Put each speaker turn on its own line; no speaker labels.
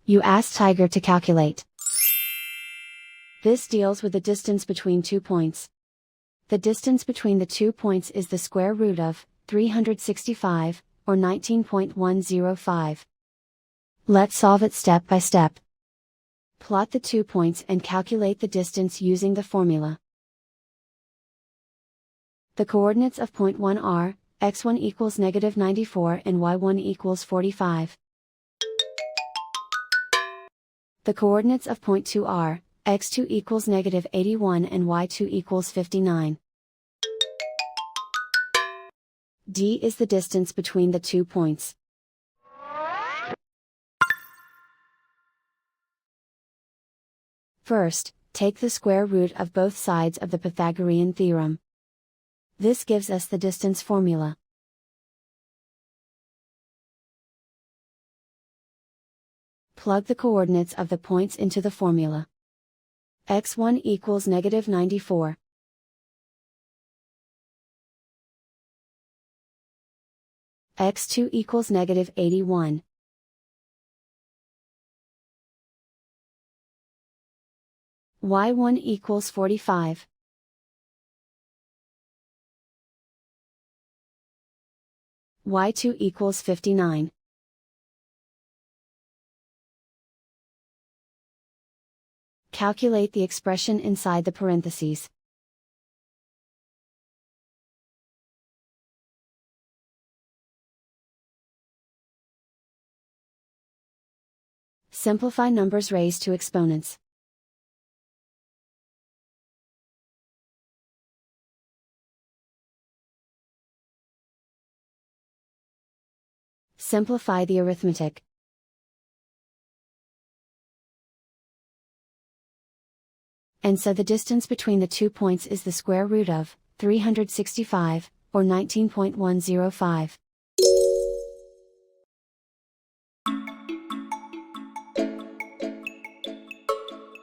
You ask Tiger to calculate. This deals with the distance between 2 points. The distance between the 2 points is the square root of 365, or 19.105. Let's solve it step by step. Plot the 2 points and calculate the distance using the formula. The coordinates of point 1 are, x1 equals negative 94 and y1 equals 45. The coordinates of point 2 are, x2 equals negative 81 and y2 equals 59. D is the distance between the 2 points. First, take the square root of both sides of the Pythagorean theorem. This gives us the distance formula. Plug the coordinates of the points into the formula. x1 equals negative 94. x2 equals negative 81. y1 equals 45. y2 equals 59. Calculate the expression inside the parentheses. Simplify numbers raised to exponents. Simplify the arithmetic. And so the distance between the 2 points is the square root of 365, or 19.105.